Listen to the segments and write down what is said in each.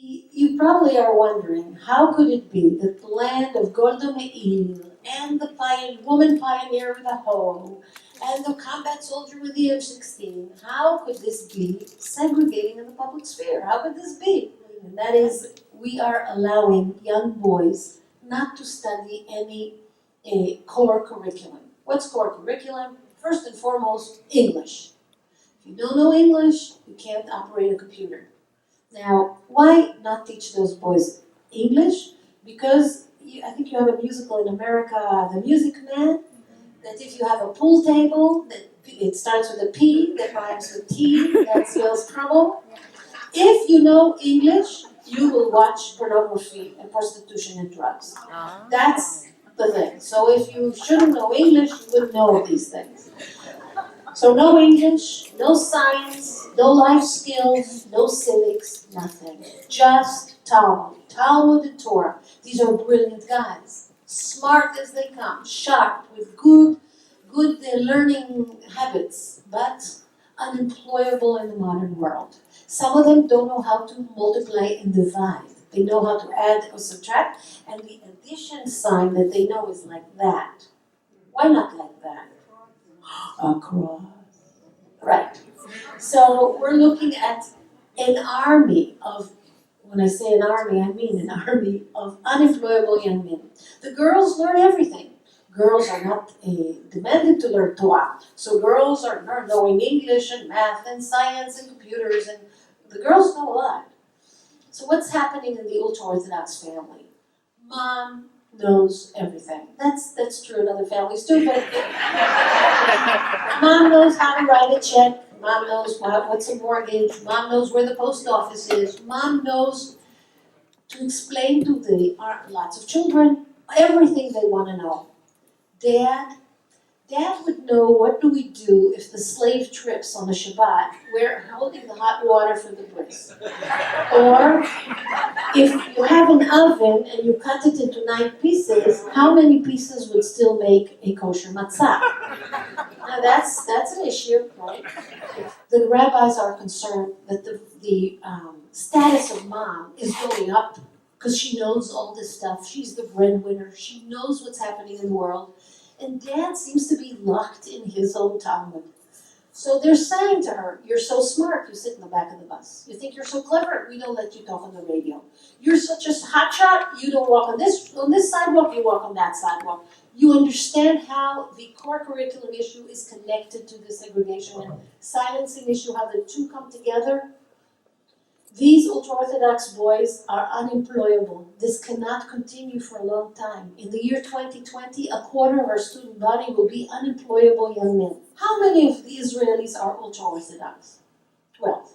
You probably are wondering, how could it be that the land of Golda Meir and the woman pioneer with a hoe and the combat soldier with the M16, how could this be segregating in the public sphere? How could this be? And that is, we are allowing young boys not to study any core curriculum. What's core curriculum? First and foremost, English. If you don't know English, you can't operate a computer. Now, why not teach those boys English? Because I think you have a musical in America, The Music Man, that if you have a pool table, that it starts with a P, that rhymes with T, that spells trouble. If you know English, you will watch pornography and prostitution and drugs. That's the thing. So if you shouldn't know English, you wouldn't know these things. So no English, no science, no life skills, no civics, nothing. Just Talmud. Talmud and Torah. These are brilliant guys. Smart as they come. Sharp, with good learning habits, but unemployable in the modern world. Some of them don't know how to multiply and divide. They know how to add or subtract, and the addition sign that they know is like that. Why not like that? Across. Right. So we're looking at an army of, when I say an army, I mean an army of unemployable young men. The girls learn everything. Girls are not demanded to learn Torah. So girls are knowing English and math and science and computers, and the girls know a lot. So what's happening in the ultra-Orthodox family? Mom knows everything. That's true in other families too, but Mom knows how to write a check. Mom knows what's a mortgage. Mom knows where the post office is. Mom knows to explain to lots of children everything they want to know. Dad would know, what do we do if the slave trips on the Shabbat? We're holding the hot water for the bris. Or if you have an oven and you cut it into 9 pieces, how many pieces would still make a kosher matzah? Now that's an issue, right? The rabbis are concerned that the status of mom is going up because she knows all this stuff. She's the breadwinner. She knows what's happening in the world. And dad seems to be locked in his own Talmud. So they're saying to her, you're so smart, you sit in the back of the bus. You think you're so clever, we don't let you talk on the radio. You're such a hotshot, you don't walk on this sidewalk, you walk on that sidewalk. You understand how the core curriculum issue is connected to the segregation and silencing issue, how the two come together. These ultra-Orthodox boys are unemployable. This cannot continue for a long time. In the year 2020, a quarter of our student body will be unemployable young men. How many of the Israelis are ultra-Orthodox? Well,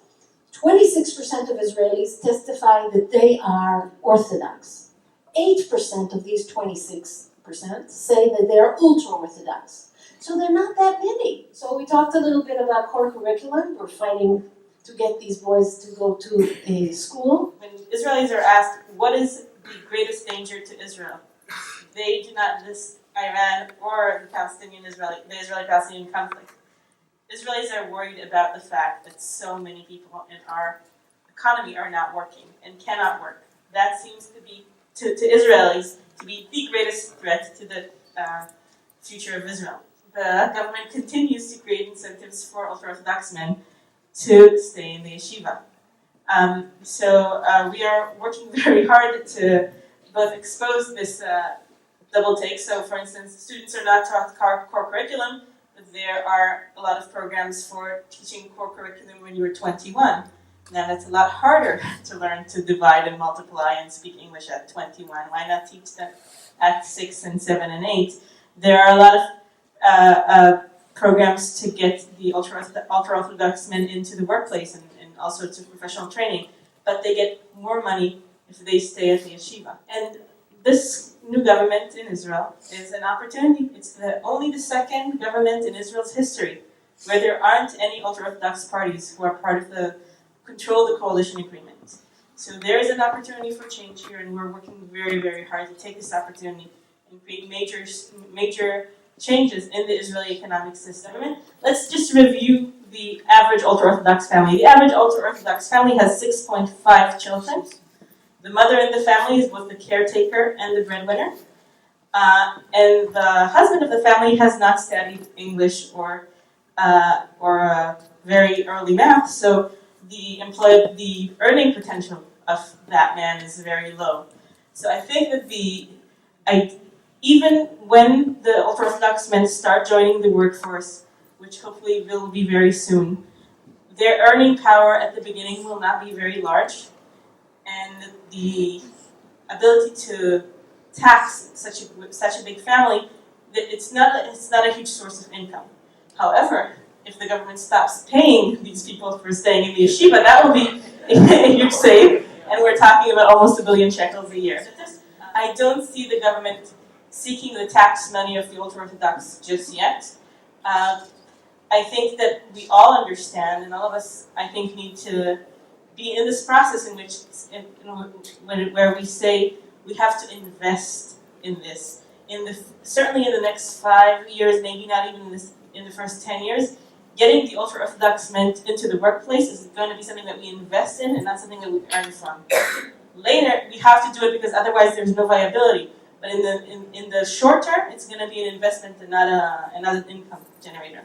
26% of Israelis testify that they are Orthodox. 8% of these 26% say that they are ultra-Orthodox. So they're not that many. So we talked a little bit about core curriculum. We're fighting to get these boys to go to a school. When Israelis are asked, what is the greatest danger to Israel? They do not list Iran or the Israeli-Palestinian conflict. Israelis are worried about the fact that so many people in our economy are not working and cannot work. That seems to be, to Israelis, to be the greatest threat to the future of Israel. The government continues to create incentives for ultra-Orthodox men to stay in the yeshiva. So we are working very hard to both expose this double take. So for instance, students are not taught core curriculum, but there are a lot of programs for teaching core curriculum when you were 21. Now that's a lot harder to learn to divide and multiply and speak English at 21. Why not teach them at 6 and 7 and 8? There are a lot of programs to get the ultra-Orthodox men into the workplace and also to professional training, but they get more money if they stay at the yeshiva. And this new government in Israel is an opportunity. It's only the second government in Israel's history where there aren't any ultra-Orthodox parties who are part of the coalition agreement. So there is an opportunity for change here, and we're working very, very hard to take this opportunity and create major changes in the Israeli economic system. Let's just review the average ultra-Orthodox family. The average ultra-Orthodox family has 6.5 children. the mother in the family is both the caretaker and the breadwinner. And the husband of the family has not studied English or very early math, so the earning potential of that man is very low. So I think that even when the ultra-Orthodox men start joining the workforce, which hopefully will be very soon, their earning power at the beginning will not be very large, and the ability to tax such a big family, it's not a huge source of income. However, if the government stops paying these people for staying in the yeshiva, that will be a huge save, and we're talking about almost 1 billion shekels a year. I don't see the government seeking the tax money of the ultra-Orthodox just yet. I think that we all understand, and all of us, I think, need to be in this process in which, where we say we have to invest in this. Certainly in the next 5 years, maybe not even in the first 10 years, getting the ultra-Orthodox men into the workplace is going to be something that we invest in and not something that we earn from. Later, we have to do it because otherwise there's no viability. But in the short term, it's going to be an investment and not an income generator.